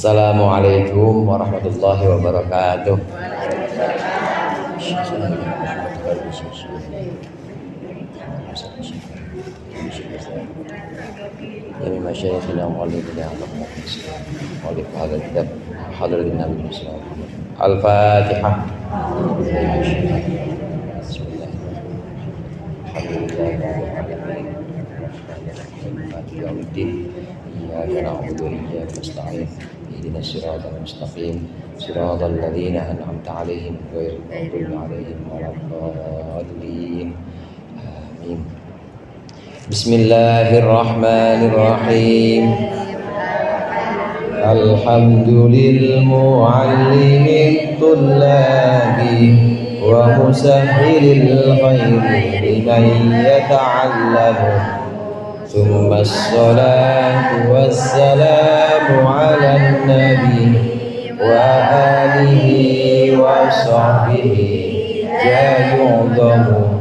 Assalamualaikum warahmatullahi wabarakatuh. Kami masyarakat yang wali dengan Allah wali hadal kitab hadirin Nabi sallallahu alaihi wasallam. Al-Fatihah. Iyyaka na'budu wa iyyaka nasta'in. Ihdinas siratal mustaqim. Siratal ladzina an'amta 'alaihim ghairil maghdubi 'alaihim waladdallin. Amin. Bismillahirrahmanirrahim. Alhamdulillah mu'allimit tullabi wa musahhilil khairi liman yata'allamu. Thumma as-salatu was-salamu 'alan nabi wa alihi wa sahbihi ya yu'dhamu.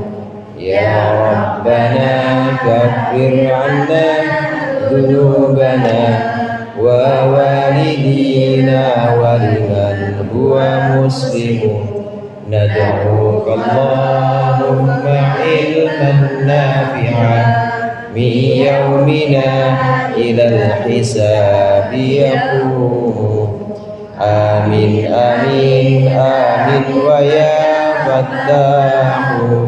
Ya Rabbana kaffir 'anna dhunubana wa walidina wa liman huwa muslimun. Nad'uka Allahumma ilman nafi'an min yawmina ilal hisabi yaqumu. Amin amin amin wa ya fattahu.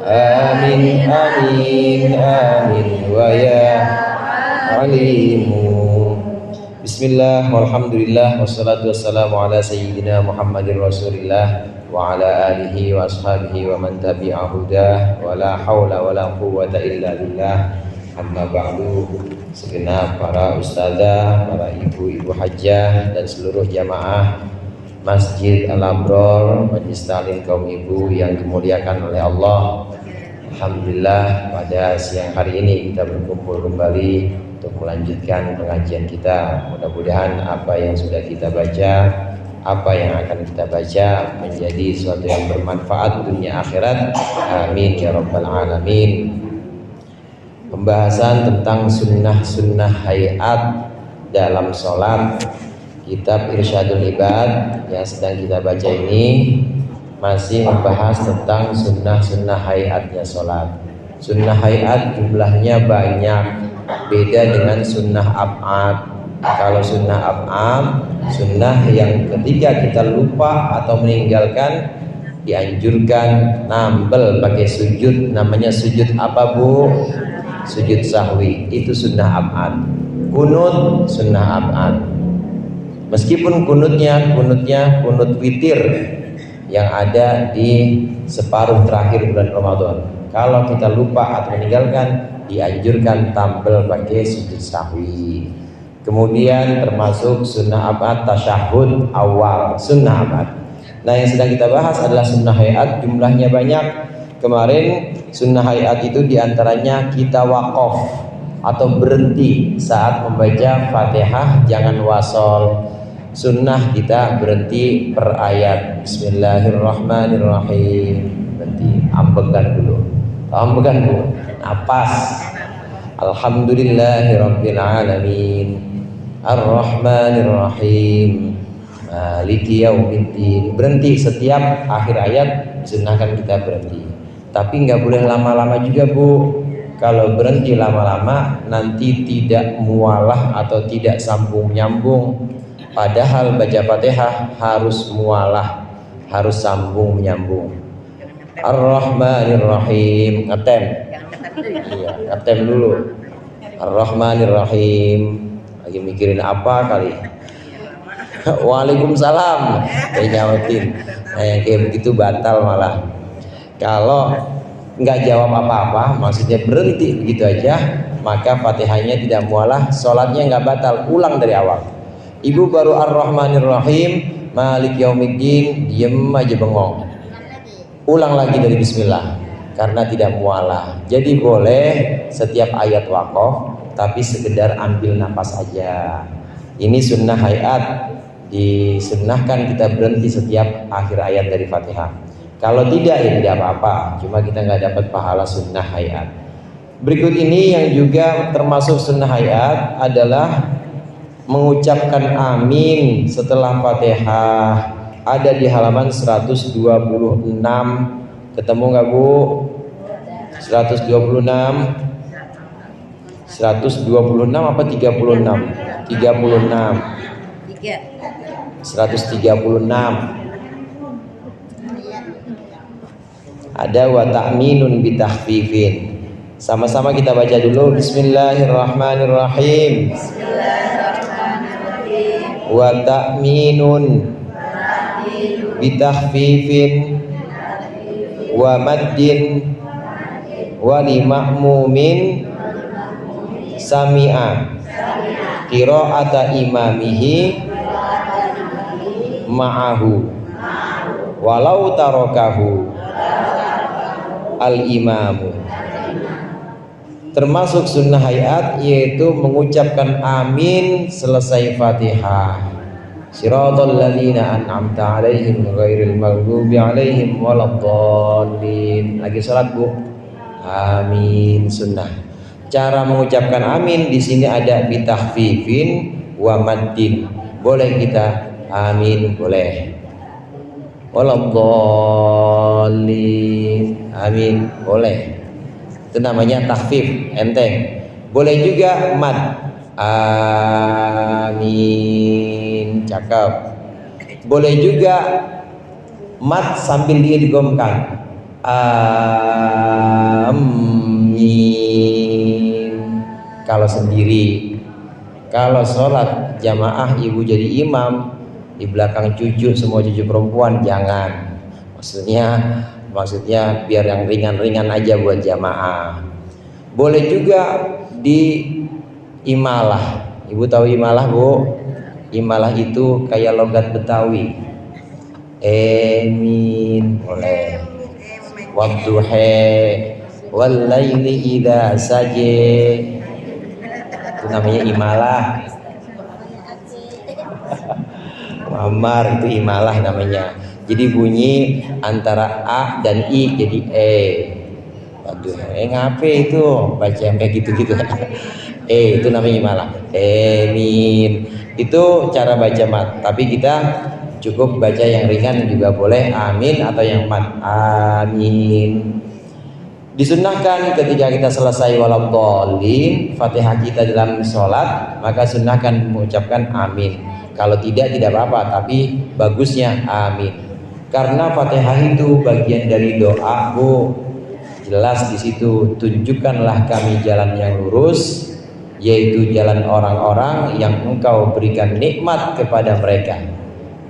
Amin amin amin wa ya alimu. Bismillah walhamdulillah wassalatu wassalamu ala sayyidina Muhammadir Rasulillah wa ala alihi wa ashabihi wa man tabi'a hudah wa la hawla wa la quwwata illa billah. Amma ba'du. Segenap para ustazah, para ibu-ibu hajjah dan seluruh jamaah Masjid Al-Abror, Majelis Ta'lim kaum ibu yang dimuliakan oleh Allah. Alhamdulillah pada siang hari ini kita berkumpul kembali untuk melanjutkan pengajian kita. Mudah-mudahan apa yang sudah kita baca, apa yang akan kita baca menjadi sesuatu yang bermanfaat dunia akhirat. Amin ya rabbal alamin. Pembahasan tentang sunnah-sunnah hayat dalam sholat, kitab Irsyadul Ibad yang sedang kita baca ini masih membahas tentang sunnah-sunnah hayatnya sholat. Sunnah hayat jumlahnya banyak, beda dengan sunnah ab'ad. Kalau sunnah ab'ad, sunnah yang ketika kita lupa atau meninggalkan dianjurkan nambel pakai sujud, namanya sujud apa bu? Sujud sahwi. Itu sunnah ab'ad. Kunut sunnah ab'ad. Meskipun kunutnya kunut witir yang ada di separuh terakhir bulan Ramadan. Kalau kita lupa atau meninggalkan, dianjurkan tampil pakai sujud sahwi. Kemudian termasuk sunnah abad tasyahud awal, sunnah abad. Nah yang sedang kita bahas adalah sunnah hayat, jumlahnya banyak. Kemarin sunnah hayat itu diantaranya kita waqaf atau berhenti saat membaca Fatihah, jangan wasol. Sunnah kita berhenti per ayat. Bismillahirrahmanirrahim. Berhenti, ambekan dulu. Ambekan dulu. Napas. Alhamdulillahirabbil alamin. Ar-Rahmanirrahim. Maliki yaumiddin. Berhenti setiap akhir ayat disunnahkan kita berhenti. Tapi nggak boleh lama-lama juga bu. Kalau berhenti lama-lama nanti tidak mualah atau tidak sambung nyambung. Padahal baca Fatihah harus mualah, harus sambung menyambung. Ar-Rahmanirrahim. Ngetem. Iya, ngetem dulu. Ar-Rahmanirrahim. Lagi mikirin apa kali? Waalaikumsalam. Kayak nyautin. Nah yang kayak begitu batal malah. Kalau nggak jawab apa-apa, maksudnya berhenti begitu aja, maka Fatihahnya tidak mualah, sholatnya nggak batal. Ulang dari awal. Ibu baru Ar-Rahmanirrahim, Malik Yaumiddin, diem aja bengong. Ulang lagi dari Bismillah, karena tidak mualah. Jadi boleh setiap ayat waqaf, tapi sekedar ambil nafas aja. Ini sunnah hayat, disunnahkan kita berhenti setiap akhir ayat dari Fatihah. Kalau tidak ya tidak apa-apa, cuma kita nggak dapat pahala sunnah hayat. Berikut ini yang juga termasuk sunnah hayat adalah mengucapkan amin setelah Fatihah ada di halaman 126. Ketemu nggak Bu? 126 apa 36? 36 136 ada wa ta'minun bitahfifin. Sama-sama kita baca dulu. Bismillahirrahmanirrahim. Wa ta'minun bitahfifin wa maddin wa lima'mumin sami'a qira'ata imamihi ma'ahu walau tarakahu al-imamu. Termasuk sunnah hayat yaitu mengucapkan amin selesai Fatihah. Siratal ladzina an'amta 'alaihim ghairil maghdubi 'alaihim waladdallin. Lagi salat Bu. Amin sunnah. Cara mengucapkan amin di sini ada bitahfifin wa maddin. Boleh kita amin, boleh. Waladdallin. Amin, boleh. Itu namanya tahfif, enteng. Boleh juga mad. Amin, cakep. Boleh juga mad sambil dia digomkan. Amin. Kalau sendiri. Kalau sholat jamaah ibu jadi imam, di belakang cucu, semua cucu perempuan, jangan. Maksudnya biar yang ringan-ringan aja buat jamaah. Boleh juga di imalah. Ibu tahu imalah Bu? Imalah itu kayak logat Betawi. Amin, boleh. Wadduha wal laili idza saje. Itu namanya imalah. Mamar itu imalah namanya. Jadi bunyi antara A dan I jadi E. Waduh, ngapain itu baca yang kayak gitu-gitu. Itu namanya imalah. Amin. Itu cara baca mat. Tapi kita cukup baca yang ringan juga boleh. Amin atau yang mat. Amin. Disunnahkan ketika kita selesai waladdallin Fatihah kita dalam sholat, maka sunnahkan mengucapkan amin. Kalau tidak apa-apa, tapi bagusnya amin. Karena Fatihah itu bagian dari doa Bu. Jelas di situ, tunjukkanlah kami jalan yang lurus, yaitu jalan orang-orang yang Engkau berikan nikmat kepada mereka,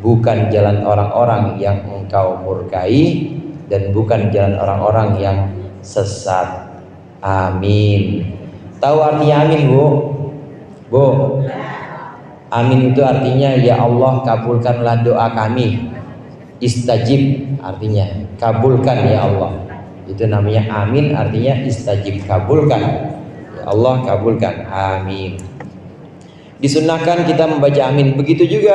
bukan jalan orang-orang yang Engkau murkai, dan bukan jalan orang-orang yang sesat. Amin. Tahu artinya amin Bu? Bu, amin itu artinya ya Allah kabulkanlah doa kami. Istajib artinya kabulkan ya Allah. Itu namanya amin, artinya istajib, kabulkan ya Allah, kabulkan. Amin. Disunnahkan kita membaca amin. Begitu juga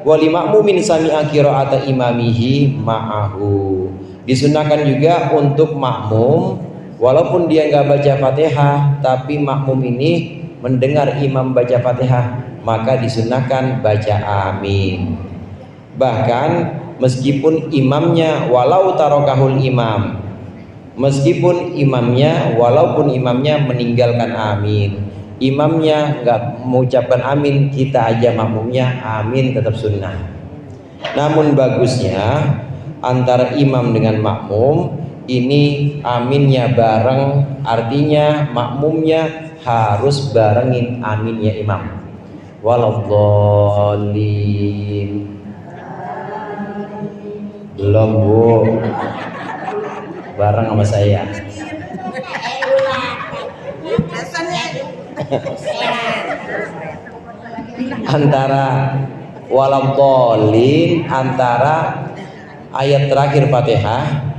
wali makmumin sami'a qira'ata imamihi ma'ahu. Disunnahkan juga untuk makmum, walaupun dia nggak baca Fatihah, tapi makmum ini mendengar imam baca Fatihah, maka disunnahkan baca amin. Bahkan meskipun imamnya walau tarokahul imam, meskipun imamnya walaupun imamnya meninggalkan amin, imamnya nggak mengucapkan amin, kita aja makmumnya amin tetap sunnah. Namun bagusnya antara imam dengan makmum ini aminnya bareng, artinya makmumnya harus barengin aminnya imam. Waladdallin. Belum Bu, bareng sama saya. Antara waladdallin, antara ayat terakhir Fatihah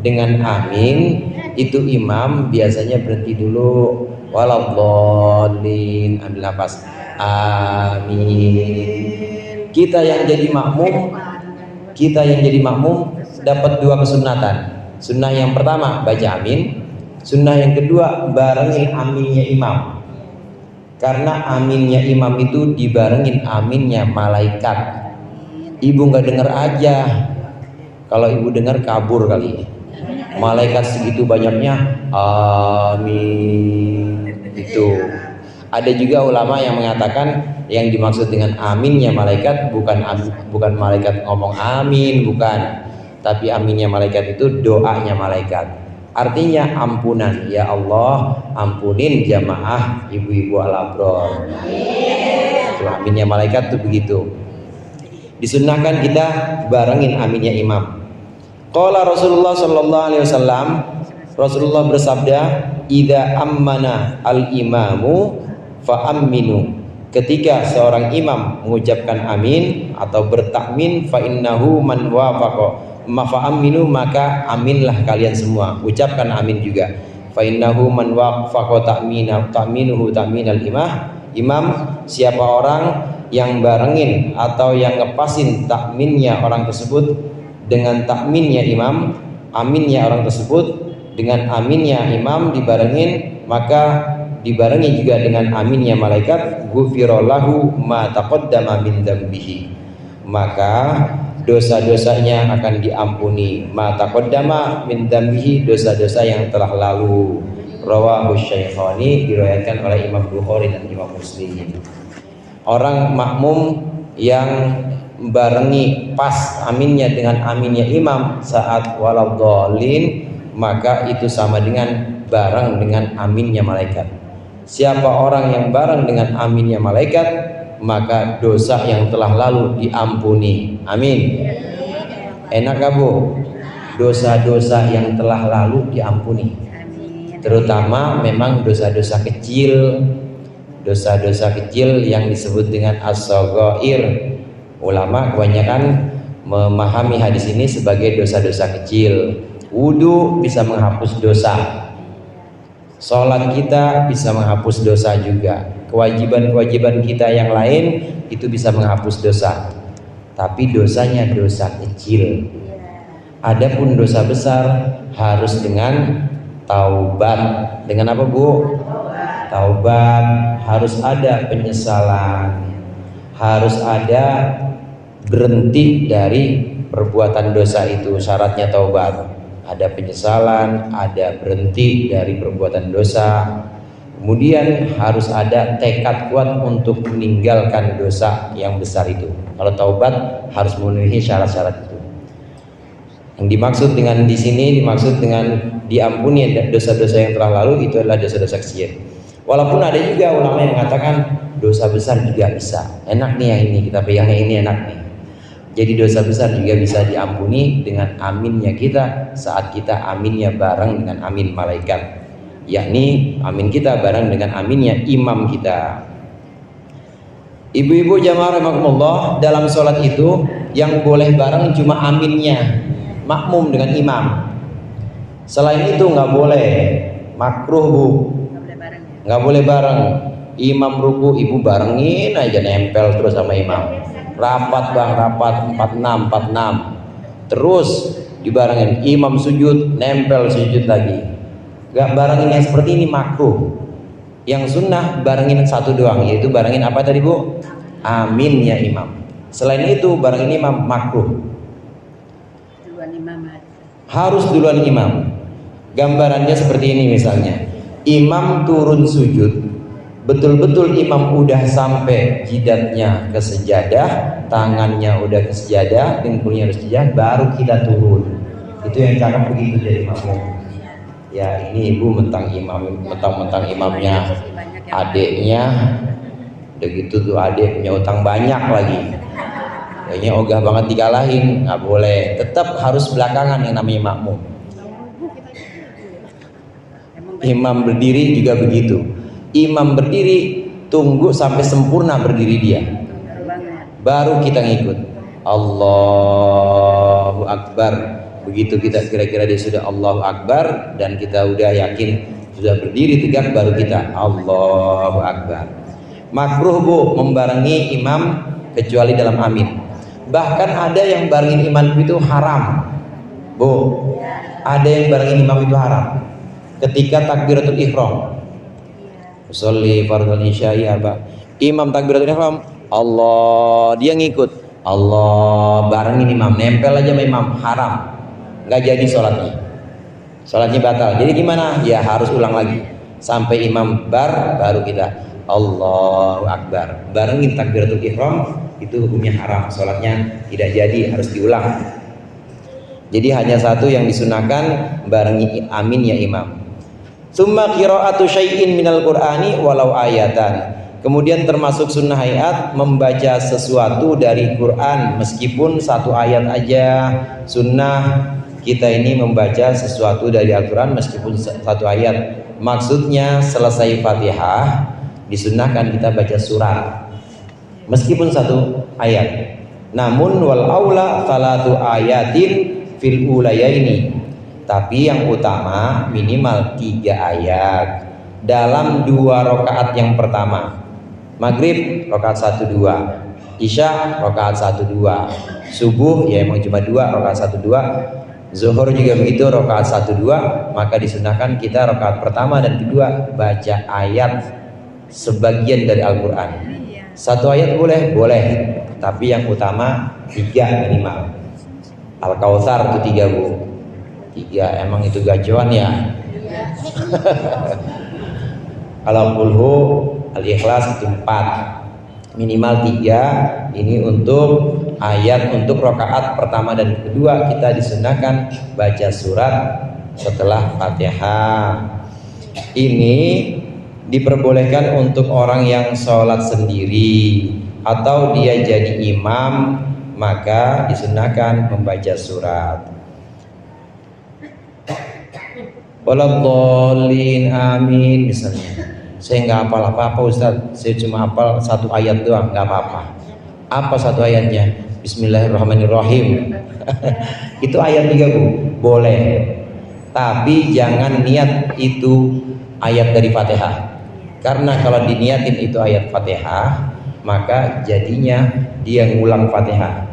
dengan amin, itu imam biasanya berhenti dulu. Waladdallin, ambil nafas. Amin. Kita yang jadi makmum dapat dua kesunatan. Sunnah yang pertama baca amin, sunnah yang kedua barengin aminnya imam. Karena aminnya imam itu dibarengin aminnya malaikat. Ibu nggak dengar aja. Kalau ibu dengar kabur kali. Malaikat segitu banyaknya, amin. Itu. Ada juga ulama yang mengatakan yang dimaksud dengan aminnya malaikat bukan malaikat ngomong amin, bukan. Tapi aminnya malaikat itu doanya malaikat. Artinya ampunan, ya Allah ampunin jamaah ibu-ibu al-abror. Itu aminnya malaikat tuh begitu. Disunnahkan kita barengin aminnya imam. Qala Rasulullah sallallahu alaihi wasallam, Rasulullah bersabda, "Idza ammana al-imamu fa aminu." Ketika seorang imam mengucapkan amin atau bertakmin, fa innahu man wafaqa mafa'aminu, maka aminlah kalian semua, ucapkan amin juga. Fa innahu man wafaqa ta'minuhu ta'minal imam, siapa orang yang barengin atau yang ngepasin takminnya orang tersebut dengan takminnya imam, aminnya orang tersebut dengan aminnya imam dibarengin, maka dibarengi juga dengan aminnya malaikat, ghufirallahu ma taqaddama min dzambihi, maka dosa-dosanya akan diampuni. Ma taqaddama min dzambihi, dosa-dosa yang telah lalu. Rawahu Syaikhani, diriwayatkan oleh Imam Bukhari dan Imam Muslim. Orang makmum yang barengi pas aminnya dengan aminnya imam saat waladhdallin, maka itu sama dengan bareng dengan aminnya malaikat. Siapa orang yang bareng dengan aminnya malaikat, maka dosa yang telah lalu diampuni. Amin. Enak gak bu? Dosa-dosa yang telah lalu diampuni. Terutama memang dosa-dosa kecil, dosa-dosa kecil yang disebut dengan as-shaghair. Ulama kebanyakan memahami hadis ini sebagai dosa-dosa kecil. Wudu bisa menghapus dosa, sholat kita bisa menghapus dosa juga, kewajiban-kewajiban kita yang lain itu bisa menghapus dosa. Tapi dosanya dosa kecil. Adapun dosa besar harus dengan taubat. Dengan apa bu? Taubat. Harus ada penyesalan, harus ada berhenti dari perbuatan dosa itu. Syaratnya taubat, ada penyesalan, ada berhenti dari perbuatan dosa. Kemudian harus ada tekad kuat untuk meninggalkan dosa yang besar itu. Kalau taubat harus memenuhi syarat-syarat itu. Yang dimaksud dengan di sini, dimaksud dengan diampuni dosa-dosa yang telah lalu, itu adalah dosa-dosa kecil. Walaupun ada juga ulama yang mengatakan dosa besar juga bisa. Enak nih yang ini, kita yang ini enak nih. Jadi dosa besar juga bisa diampuni dengan aminnya kita saat kita aminnya bareng dengan amin malaikat. Yakni amin kita bareng dengan aminnya imam kita. Ibu-ibu jamaah rahimakumullah, dalam sholat itu yang boleh bareng cuma aminnya makmum dengan imam. Selain itu nggak boleh, makruh bu, nggak boleh bareng. Imam ruku ibu barengin aja, nempel terus sama imam. Rapat bang, rapat 46 terus dibarengin. Imam sujud, nempel sujud lagi. Gak barengin yang seperti ini makruh. Yang sunnah barengin satu doang, yaitu barengin apa tadi bu? Amin ya imam. Selain itu barengin imam makruh. Duluan imam harus duluan imam. Gambarannya seperti ini misalnya, imam turun sujud, betul-betul imam udah sampai jidatnya ke sejadah, tangannya udah ke sejadah, dengkulnya harus sejadah, baru kita turun. Itu yang cakep begitu jadi makmum. Ya ini ibu mentang imamnya adiknya, udah gitu tuh adik punya utang banyak lagi, kayaknya ogah banget dikalahin. Nggak boleh, tetap harus belakangan yang namanya makmum. Imam berdiri juga begitu. Imam berdiri, tunggu sampai sempurna berdiri dia, baru kita ngikut. Allahu Akbar. Begitu kita kira-kira dia sudah Allahu Akbar dan kita udah yakin sudah berdiri tegak, baru kita Allahu Akbar. Makruh bu membarengi imam kecuali dalam amin. Bahkan ada yang barengin imam itu haram bu. Ada yang barengin imam itu haram ketika takbiratul ihram. usolli fardhal isya'i arba. Imam takbiratul ihram, Allah, dia ngikut. Allah, barengin imam, nempel aja sama imam, haram. Nggak jadi sholatnya. Sholatnya batal. Jadi gimana? Ya harus ulang lagi. Sampai imam baru kita Allahu Akbar. Barengin takbiratul ihram, itu hukumnya haram. Sholatnya tidak jadi, harus diulang. Jadi hanya satu yang disunahkan, barengi amin ya imam. Tsumma qira'atu syai'in minal Qur'ani walau ayatan. Kemudian termasuk sunnah hayat membaca sesuatu dari Quran meskipun satu ayat aja. Sunnah kita ini membaca sesuatu dari Al-Quran meskipun satu ayat. Maksudnya selesai Fatihah disunnahkan kita baca surat meskipun satu ayat. Namun wal aula salatu ayatin fil ulayaini. Tapi yang utama minimal 3 ayat dalam 2 rakaat yang pertama. Maghrib rakaat 1 2, Isya rakaat 1 2, subuh ya emang cuma 2 rakaat 1 2, zuhur juga begitu rakaat 1 2. Maka disunahkan kita rakaat pertama dan kedua baca ayat sebagian dari Al-Quran. 1 ayat boleh, tapi yang utama 3 minimal. Al-Kautsar itu 3 bu, 3 emang itu gacuan ya. Kalau kulhu Al-Ikhlas itu 4, minimal 3. Ini untuk ayat untuk rakaat pertama dan kedua kita disunahkan baca surat setelah Fatihah. Ini diperbolehkan untuk orang yang sholat sendiri atau dia jadi imam, maka disunahkan membaca surat. Waladhdallin amin misalnya. Saya nggak hafal apa-apa Ustaz, saya cuma hafal 1 ayat doang, nggak apa-apa. Apa 1 ayatnya? Bismillahirrahmanirrahim. Itu ayat 3 bu, boleh. Tapi jangan niat itu ayat dari Fatihah. Karena kalau diniatin itu ayat Fatihah, maka jadinya dia ngulang Fatihah.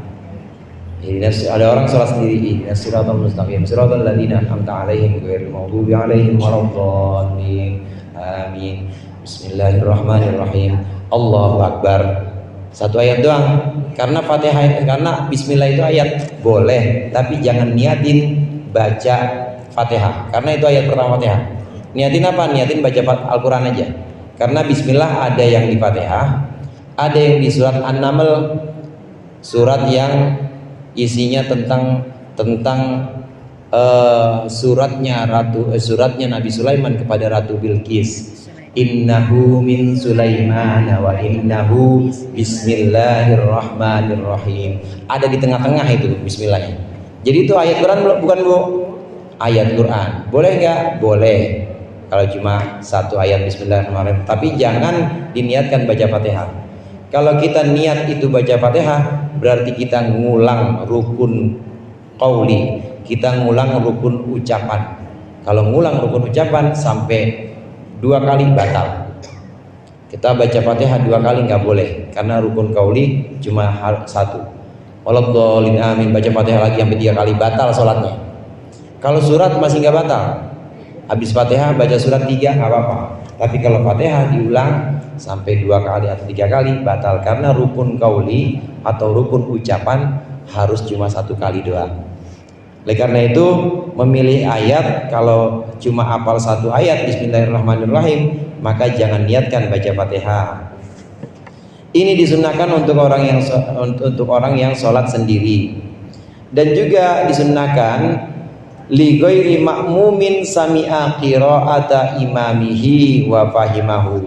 Ada orang sholat sendiri, siratal mustaqim, siratal ladzina an'amta 'alaihim ghairil maghdubi 'alaihim waladdallin. Amin. Bismillahirrahmanirrahim. Allahu Akbar. 1 ayat doang. Karena Fatihah, karena Bismillah itu ayat boleh, tapi jangan niatin baca Fatihah. Karena itu ayat pertama Fatihah. Niatin apa? Niatin baca Al-Quran aja. Karena Bismillah ada yang di Fatihah, ada yang di surat An-Naml, surat yang isinya tentang suratnya Nabi Sulaiman kepada Ratu Bilqis. Innahu min Sulaiman wa innahu bismillahirrahmanirrahim. Ada di tengah-tengah itu bismillahnya. Jadi itu ayat Quran bukan bu? Ayat Quran. Boleh nggak? Boleh. Kalau cuma 1 ayat bismillahirrahmanirrahim. Tapi jangan diniatkan baca Fatihah. Kalau kita niat itu baca Fatihah, berarti kita ngulang rukun qauli, kita ngulang rukun ucapan. Kalau ngulang rukun ucapan sampai 2 kali batal. Kita baca Fatihah 2 kali nggak boleh, karena rukun qauli cuma 1. Waladhdallin amin, baca Fatihah lagi sampai 3 kali batal sholatnya. Kalau surat masih nggak batal, habis Fatihah baca surat 3 nggak apa-apa. Tapi kalau Fatihah diulang sampai 2 kali atau 3 kali batal, karena rukun qauli atau rukun ucapan harus cuma 1 kali doang. Oleh karena itu memilih ayat, kalau cuma hafal 1 ayat Bismillahirrahmanirrahim, maka jangan niatkan baca Fatihah. Ini disunahkan untuk orang yang sholat sendiri, dan juga disunahkan li ghairi ma'mumin sami'a qira'ata imamihi wa fahimahu.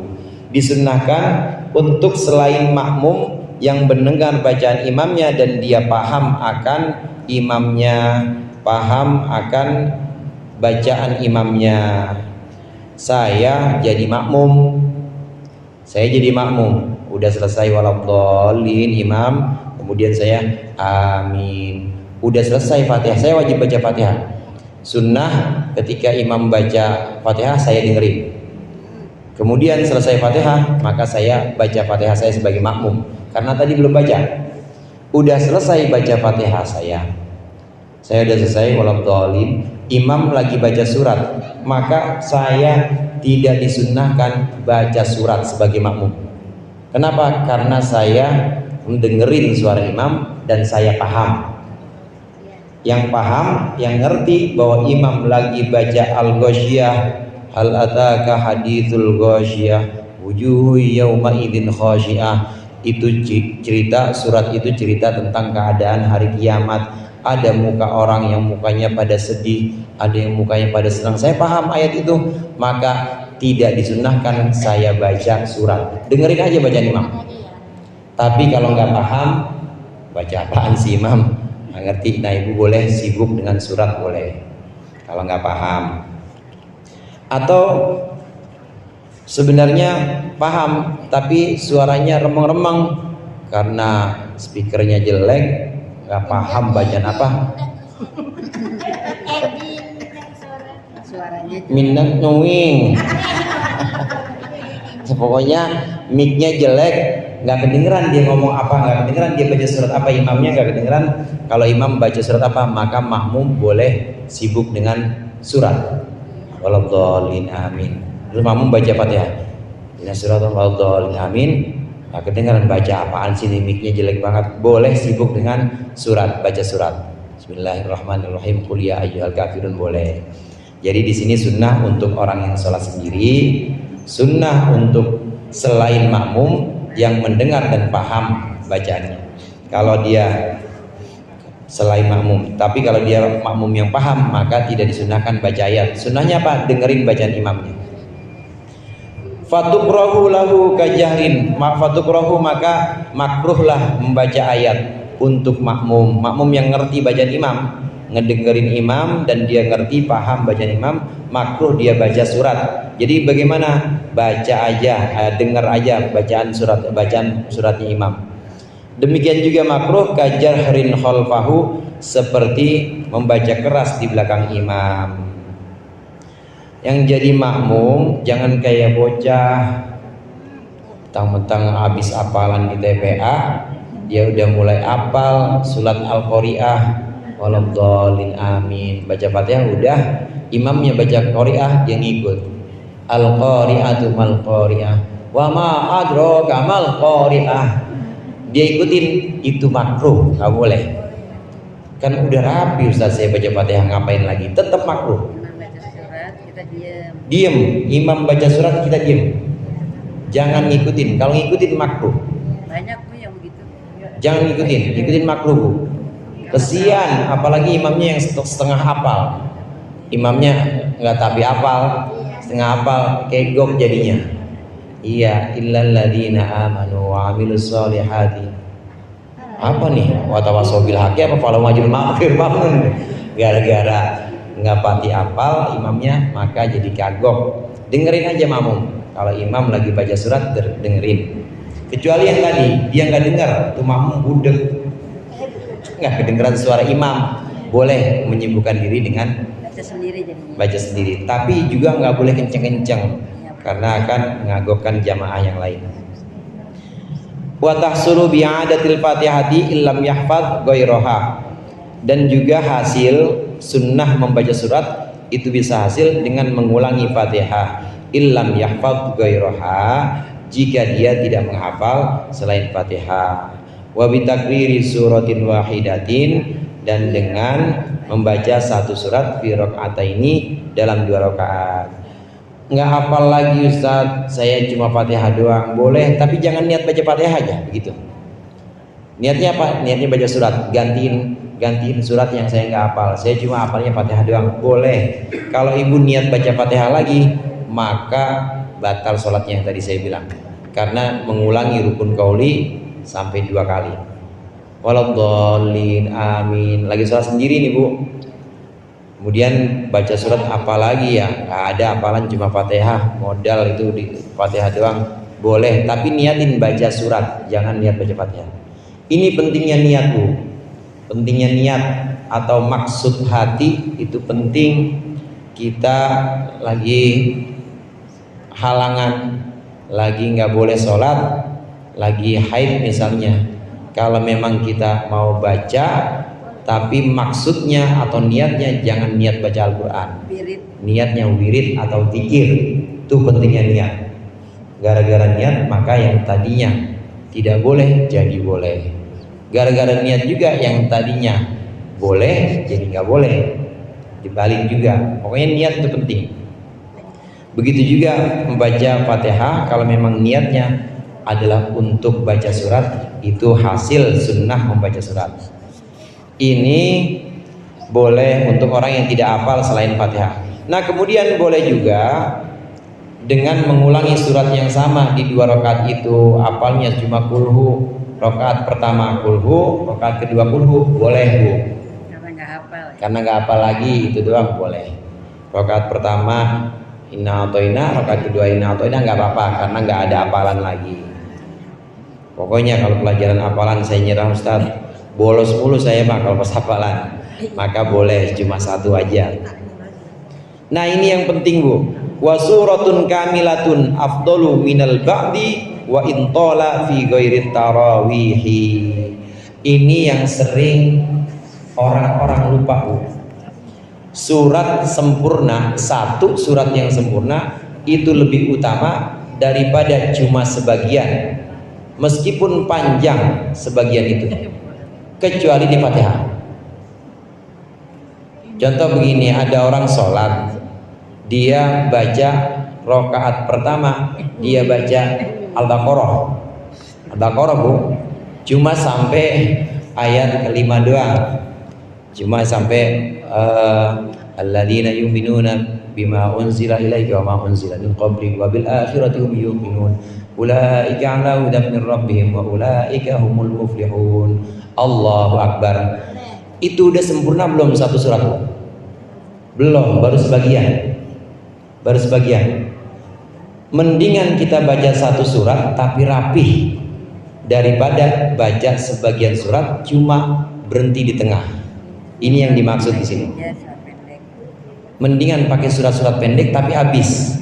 Disunnahkan untuk selain makmum yang mendengar bacaan imamnya dan dia paham akan imamnya, paham akan bacaan imamnya. Saya jadi makmum, udah selesai waladhdallin imam, kemudian saya amin, udah selesai Fatihah, saya wajib baca Fatihah. Sunnah ketika imam baca Fatihah saya dengerin, kemudian selesai Fatihah maka saya baca Fatihah saya sebagai makmum, karena tadi belum baca. Udah selesai baca Fatihah saya udah selesai waladhdallin, imam lagi baca surat, maka saya tidak disunnahkan baca surat sebagai makmum. Kenapa? Karena saya mendengerin suara imam dan saya paham. Yang paham, yang ngerti bahwa imam lagi baca al-ghasyiyah, hal ataka hadithul ghasyiyah, wujuhu yawma idzin khasyiah. Itu cerita, surat itu cerita tentang keadaan hari kiamat. Ada muka orang yang mukanya pada sedih, ada yang mukanya pada senang. Saya paham ayat itu, maka tidak disunnahkan saya baca surat. Dengerin aja bacaan imam. Tapi kalau nggak paham, baca apaan sih imam? Nggak ngerti. Nah, ibu boleh sibuk dengan surat, boleh. Kalau nggak paham. Atau sebenarnya paham, tapi suaranya remeng-remeng karena speakernya jelek, nggak paham bacaan apa. Suaranya Minat nyuwing. Pokoknya mic-nya jelek, nggak kedengeran dia ngomong apa, nggak kedengeran dia baca surat apa, imamnya nggak kedengeran. Kalau imam baca surat apa, maka makmum boleh sibuk dengan surat. Waladhdallin amin. Terus makmum baca Fatihah. Inna siratal waladhdallin amin. Nggak kedengeran baca apaan sih, mic-nya jelek banget. Boleh sibuk dengan surat, baca surat. Bismillahirrahmanirrahim. Qul ya ayyuhal kafirun, boleh. Jadi di sini sunnah untuk orang yang sholat sendiri, sunnah untuk selain makmum yang mendengar dan paham bacaannya. Kalau dia selain makmum, tapi kalau dia makmum yang paham, maka tidak disunnahkan baca ayat. Sunnahnya apa? Dengerin bacaan imamnya. Fatukrahu lahu kajahrin, fatukrahu maka makruhlah membaca ayat untuk makmum. Makmum yang ngerti bacaan imam, ngedengerin imam dan dia ngerti paham bacaan imam, makruh dia baca surat. Jadi bagaimana? Baca aja, dengar aja bacaan suratnya imam. Demikian juga makruh kajarhrin khalfahu, seperti membaca keras di belakang imam. Yang jadi makmum jangan kayak bocah mentang-mentang habis apalan di TPA, dia udah mulai apal surat Al-Qari'ah. Waladhdallin amin. Baca Fatihah udah, imamnya baca Qari'ah, dia ngikut. Al-Qari'atu mal Qari'ah. Wa ma adraka mal Qari'ah. Dia ikutin, itu makruh, enggak boleh. Kan udah rapi Ustaz saya baca Fatihah, ngapain lagi? Tetap makruh. imam baca surat, kita diam. Diem, imam baca surat kita diem. Jangan ngikutin. Kalau ngikutin makruh. Banyak Bu yang begitu. Jangan ngikutin makruh, Bu. Kesian, apalagi imamnya yang setengah hafal. Imamnya nggak tapi hafal, setengah hafal, kayak gok jadinya. Iya, illal ladzina amanu wa amilus solihati. Apa nih? Wa tawassaw bil haqqi apa falau majul maghfir bangun. Gara-gara nggak pati hafal imamnya, maka jadi kagok. Dengerin aja makmum. Kalau imam lagi baca surat, dengerin. Kecuali yang tadi dia nggak dengar, tuh makmum budek, nggak kedengeran suara imam, boleh menyibukkan diri dengan Baca sendiri jadinya. baca sendiri. Tapi juga nggak boleh kenceng-kenceng, karena akan mengagokkan jamaah yang lain. Wa tahsulu bi'adatil fatihati illam yahfadz ghairaha. Dan juga hasil sunnah membaca surat itu bisa hasil dengan mengulangi Fatihah illam yahfadz ghairaha, jika dia tidak menghafal selain Fatihah. Wa bitakriri suratin wahidatin, dan dengan membaca satu surat fi rakaataini, dalam 2 rakaat. Nggak hafal lagi Ustaz, saya cuma Fatihah doang. Boleh, tapi jangan niat baca Fatihah aja begitu. Niatnya apa? Niatnya baca surat, gantiin surat yang saya nggak hafal. Saya cuma hafalnya Fatihah doang. Boleh. Kalau ibu niat baca Fatihah lagi, maka batal sholatnya yang tadi saya bilang, karena mengulangi rukun qauli sampai 2 kali. Waladhdallin amin. Lagi sholat sendiri nih Bu, kemudian baca surat apa lagi ya? Nggak ada hafalan, cuma Fatihah, modal itu di Fatihah doang. Boleh, tapi niatin baca surat, jangan niat baca Fatihah. Ini pentingnya niat Bu. Pentingnya niat atau maksud hati itu penting. Kita lagi halangan, lagi nggak boleh sholat, lagi haid misalnya. Kalau memang kita mau baca, tapi maksudnya atau niatnya jangan niat baca Al-Quran, Wirid. niatnya wirid atau zikir. Itu pentingnya niat. Gara-gara niat maka yang tadinya tidak boleh jadi boleh. Gara-gara niat juga yang tadinya boleh jadi nggak boleh. Dibalik juga. Pokoknya niat itu penting. Begitu juga membaca Fatihah, kalau memang niatnya adalah untuk baca surat, itu hasil sunnah membaca surat. Ini boleh untuk orang yang tidak hafal selain Fatihah. Nah, kemudian boleh juga dengan mengulangi surat yang sama di 2 rakaat itu. Hafalnya cuma kulhu, rakaat pertama kulhu, rakaat kedua kulhu, boleh Bu. Karena nggak hafal. Karena nggak hafal lagi, itu doang boleh. Rakaat pertama inna atoina, rakaat kedua inna atoina nggak apa-apa karena nggak ada hafalan lagi. Pokoknya kalau pelajaran hafalan saya nyerah Ustaz, bolos mulu saya Pak kalau pas hafalan. Maka boleh cuma satu aja. Nah, ini yang penting Bu. Wa suratun kamilatun afdalu minal ba'di wa intala fi ghairi tarawihi. Ini yang sering orang-orang lupa Bu. Surat sempurna, satu surat yang sempurna itu lebih utama daripada cuma sebagian, meskipun panjang sebagian itu, kecuali di Fatihah. Contoh begini, ada orang sholat, dia baca rakaat pertama, dia baca Al-Baqarah Bu, cuma sampai ayat kelima doang, cuma sampai alladzina yu'minuna bima unzila ilaika wa ma unzila min qablik wa bil akhirati hum yuqinun ulaika ala hudan min rabbihim wa ulaika humul muflihun. Allahu akbar. Itu udah sempurna belum satu surat? Belum, baru sebagian. Baru sebagian. Mendingan kita baca satu surat tapi rapih daripada baca sebagian surat cuma berhenti di tengah. Ini yang dimaksud di sini. Mendingan pakai surat-surat pendek tapi habis.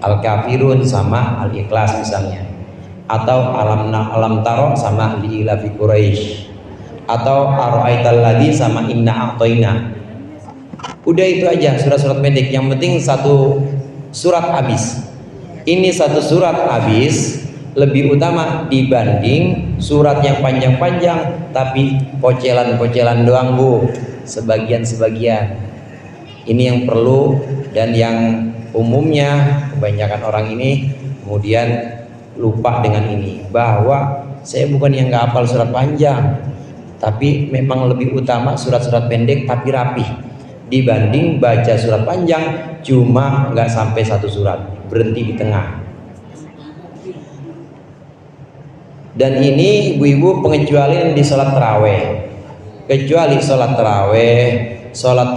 Al-Kafirun sama Al-Ikhlas misalnya. Atau Alam Taro sama Li'ila fi Quraisy. Atau Ara'aital ladzi sama Inna A'toina. Udah itu aja surat-surat pendek. Yang penting satu surat habis. Ini satu surat habis lebih utama dibanding surat yang panjang-panjang tapi pocelan-pocelan doang Bu. Sebagian-sebagian. Ini yang perlu dan yang umumnya kebanyakan orang ini kemudian lupa dengan ini, bahwa saya bukan yang nggak hafal surat panjang, tapi memang lebih utama surat-surat pendek tapi rapih dibanding baca surat panjang cuma nggak sampai satu surat, berhenti di tengah. Dan ini ibu-ibu pengecualian di sholat taraweh. Kecuali sholat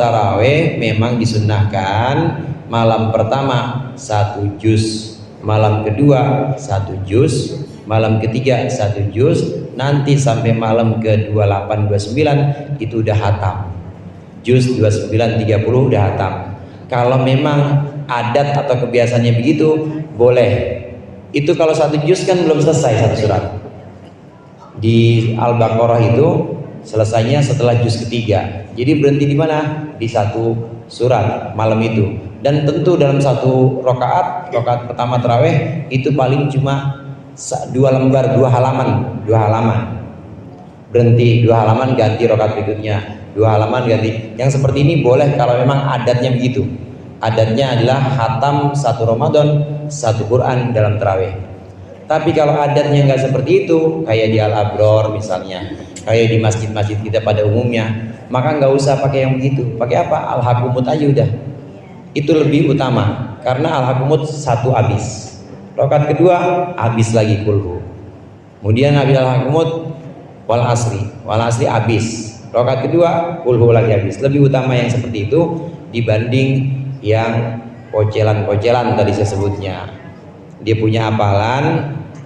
taraweh memang disunnahkan malam pertama 1 juz, malam kedua 1 juz, malam ketiga 1 juz, nanti sampai malam ke-28 29 itu udah hatam. Juz 29 30 udah hatam. Kalau memang adat atau kebiasaannya begitu boleh. Itu kalau 1 juz kan belum selesai satu surat. Di Al-Baqarah itu selesainya setelah juz ketiga. Jadi berhenti di mana? Di satu surat malam itu. Dan tentu dalam satu rakaat pertama taraweh itu paling cuma 2 lembar, 2 halaman. Berhenti 2 halaman, ganti rakaat berikutnya. 2 halaman ganti. Yang seperti ini boleh kalau memang adatnya begitu. Adatnya adalah hatam 1 Ramadan 1 Quran dalam taraweh. Tapi kalau adatnya nggak seperti itu, kayak di Al-Abror misalnya, kayak di masjid-masjid kita pada umumnya, maka nggak usah pakai yang begitu. Pakai apa? Al-Hakumut aja udah. Itu lebih utama karena Al-Hakumut 1 habis. Rakaat kedua habis lagi kulhu. Kemudian habis Al-Hakumut wal asri habis. Rakaat kedua kulhu lagi habis. Lebih utama yang seperti itu dibanding yang pocelan-pocelan tadi saya sebutnya. Dia punya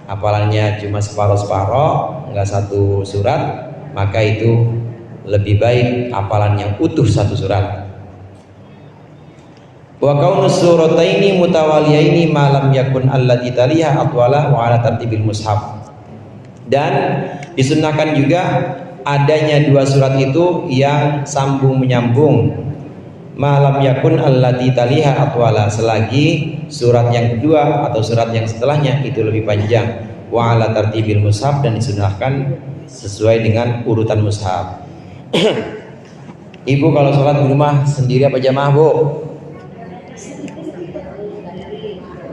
hafalannya cuma separoh-separoh, nggak satu surat, maka itu lebih baik hafalan yang utuh satu surat. Wa kaunus surataini mutawaliyaini ma lam yakun allati taliha atwala wa ala tartibil mushaf. Dan disunnahkan juga adanya 2 surat itu yang sambung menyambung, malam yakun allati taliha atwala, selagi surat yang kedua atau surat yang setelahnya itu lebih panjang. Wa ala tartibil mushaf, dan disunahkan sesuai dengan urutan mushaf. Ibu kalau sholat di rumah sendiri apa jamaah, Bu?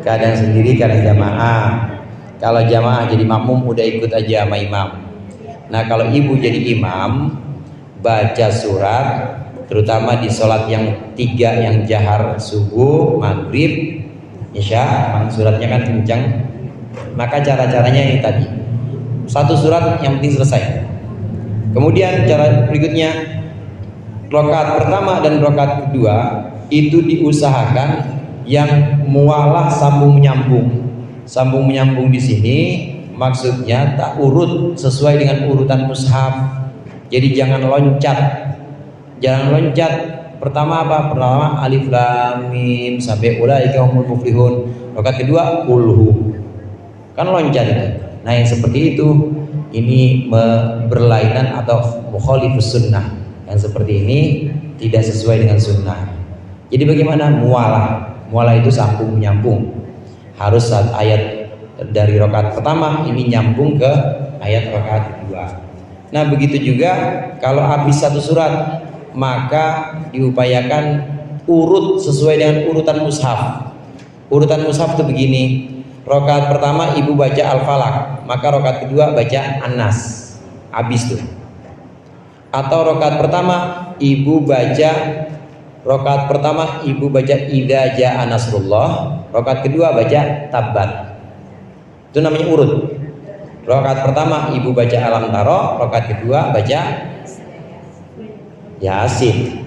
Kadang sendiri, kadang jamaah. Kalau jamaah jadi makmum udah ikut aja sama imam. Nah kalau ibu jadi imam, baca surat, terutama di sholat yang 3 yang jahar, subuh, maghrib, isya, suratnya kan kencang. Maka cara-caranya ini tadi, satu surat yang penting selesai. Kemudian cara berikutnya, rakaat pertama dan rakaat kedua itu diusahakan yang mualah sambung menyambung. Sambung menyambung di sini maksudnya tak urut sesuai dengan urutan mushaf. Jadi jangan loncat. Jangan loncat. Pertama apa? Pertama alif lam mim sampai ulaika humul muflihun. Rakaat kedua kulhu. Kan loncat itu. Nah yang seperti itu ini berlainan atau mukhalifus sunnah. Yang seperti ini tidak sesuai dengan sunnah. Jadi bagaimana? Mualah. Mualah itu sambung menyambung. Harus saat ayat dari rakaat pertama ini nyambung ke ayat rakaat kedua. Nah begitu juga kalau habis satu surat, maka diupayakan urut sesuai dengan urutan mushaf. Urutan mushaf itu begini, rakaat pertama ibu baca Al-Falaq, maka rakaat kedua baca An-Nas, habis tuh. Atau rakaat pertama ibu baca Idza Jaa Nasrullah, rakaat kedua baca Tabbat. Itu namanya urut. Rakaat pertama ibu baca Alam Taro, rakaat kedua baca Yasin.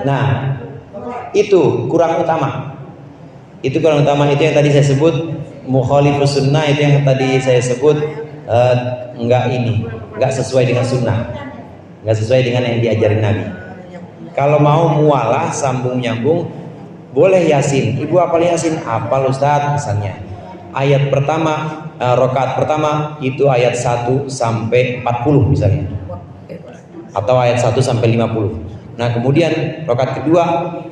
Nah, itu kurang utama. Itu kurang utama, itu yang tadi saya sebut mukhalifus sunnah, itu yang tadi saya sebut enggak sesuai dengan sunnah, enggak sesuai dengan yang diajarin Nabi. Kalau mau mualah sambung nyambung boleh Yasin. Ibu hafal Yasin? Hafal Ustaz, misalnya ayat pertama, rakaat pertama itu ayat 1 sampai 40 misalnya, atau ayat 1 sampai 50. Nah kemudian rakaat kedua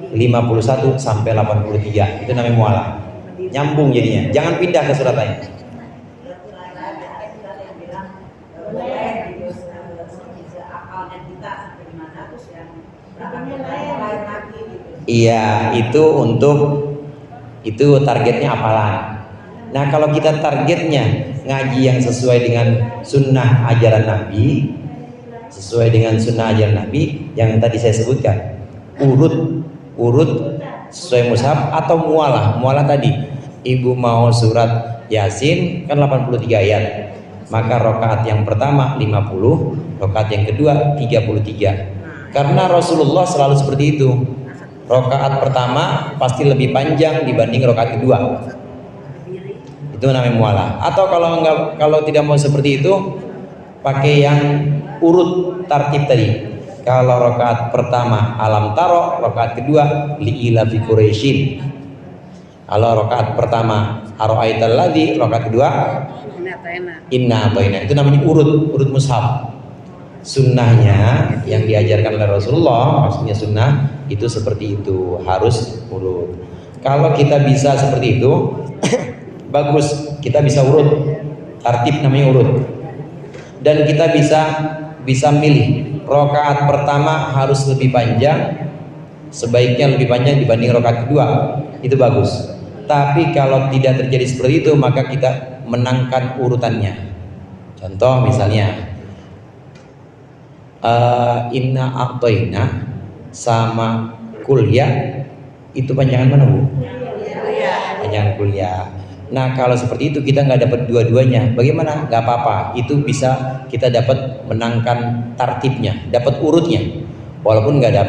51 sampai 83, itu namanya mualah, nyambung jadinya, jangan pindah ke surat lain. Iya, itu targetnya hafalan. Nah kalau kita targetnya ngaji yang sesuai dengan sunnah ajaran Nabi, sesuai dengan sunnah ajaran Nabi yang tadi saya sebutkan, urut sesuai mushaf atau mualah tadi. Ibu mau surat Yasin kan 83 ayat, maka rakaat yang pertama 50, rakaat yang kedua 33. Karena Rasulullah selalu seperti itu. Rakaat pertama pasti lebih panjang dibanding rakaat kedua. Itu namanya mualah. Atau kalau tidak mau seperti itu, pakai yang urut tartib tadi. Kalau rakaat pertama Alam Taro, rakaat kedua Li'ila fi Quraisyin. Kalau rakaat pertama Ara'aital ladzi, rakaat kedua Inna Atoina. Itu namanya urut mushaf. Sunnahnya yang diajarkan oleh Rasulullah, maksudnya sunnah itu seperti itu, harus urut. Kalau kita bisa seperti itu bagus, kita bisa urut, tartib namanya urut. Dan kita bisa milih, rakaat pertama harus lebih panjang, sebaiknya lebih panjang dibanding rakaat kedua, itu bagus. Tapi kalau tidak terjadi seperti itu, maka kita menangkan urutannya. Contoh misalnya Inna A'toina sama Kulya, itu panjangan mana, Bu? Panjangan Kulya. Nah kalau seperti itu kita nggak dapat dua-duanya, bagaimana? Nggak apa-apa, itu bisa kita dapat menangkan tartibnya, dapat urutnya, walaupun nggak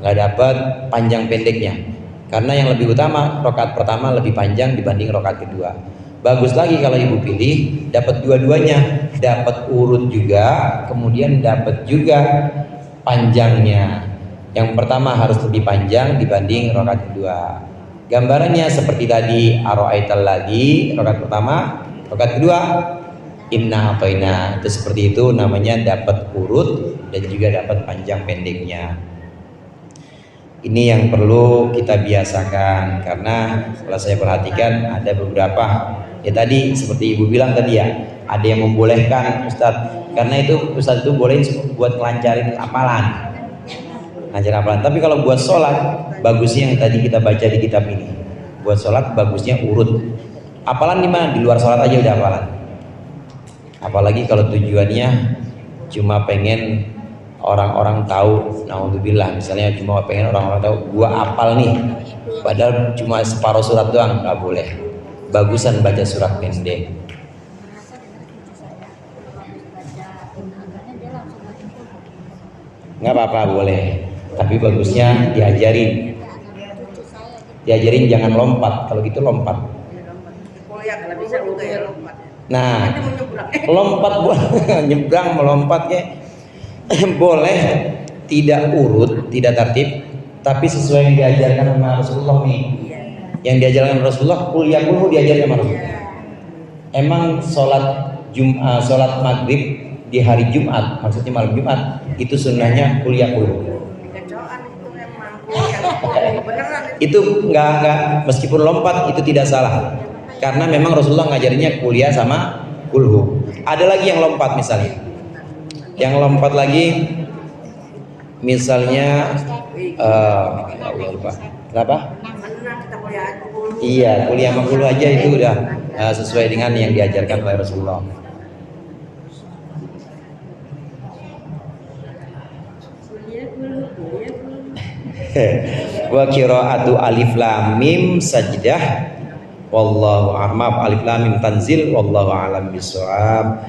dapat panjang pendeknya. Karena yang lebih utama rakaat pertama lebih panjang dibanding rakaat kedua. Bagus lagi kalau ibu pilih dapat dua-duanya, dapat urut juga, kemudian dapat juga panjangnya. Yang pertama harus lebih panjang dibanding rakaat kedua. Gambarannya seperti tadi, aro'aital ladzi, rakaat pertama, rakaat kedua, inna atoina. Itu seperti itu, namanya dapat urut dan juga dapat panjang pendeknya. Ini yang perlu kita biasakan, karena kalau saya perhatikan ada beberapa, ya tadi seperti ibu bilang tadi ya, ada yang membolehkan Ustadz, karena itu Ustadz itu boleh buat ngelancarin amalan. Tapi kalau buat sholat, bagusnya yang tadi kita baca di kitab ini. Buat sholat bagusnya urut. Hafalan di mana? Di luar sholat aja udah hafalan. Apalagi kalau tujuannya cuma pengen orang-orang tahu, naudzubillah, misalnya cuma pengen orang-orang tahu gua hafal nih, padahal cuma separuh surat doang, nggak boleh. Bagusan baca surat pendek. Nggak apa-apa, boleh. Tapi bagusnya diajarin jangan lompat. Kalau gitu lompat. Kalau bisa ya lompat. Nah, lompat buat nyebrang, melompat ya boleh, tidak urut, tidak tertib, tapi sesuai yang diajarkan sama Rasulullah nih. Yang diajarkan Rasulullah, kuliah diajarkan sama Rasulullah. Emang sholat maghrib di hari Jumat, maksudnya malam Jumat, itu sunnahnya kuliah. Itu enggak, meskipun lompat itu tidak salah, karena memang Rasulullah ngajarinya kuliah sama kulhu. Ada lagi yang lompat, misalnya yang lompat lagi misalnya Allah lupa kenapa? Iya, kuliah sama kulhu aja itu udah sesuai dengan yang diajarkan oleh Rasulullah. Wa qiraatu alif lam mim sajdah wallahu a'lam. Alif lam mim tanzil wallahu a'lam bishawab.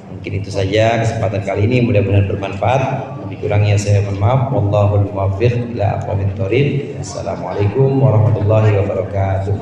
Mungkin itu saja kesempatan kali ini, mudah-mudahan bermanfaat. Lebih kurangnya saya mohon maaf. Wallahul muwaffiq ila aqwamit thoriq. Assalamualaikum warahmatullahi wabarakatuh.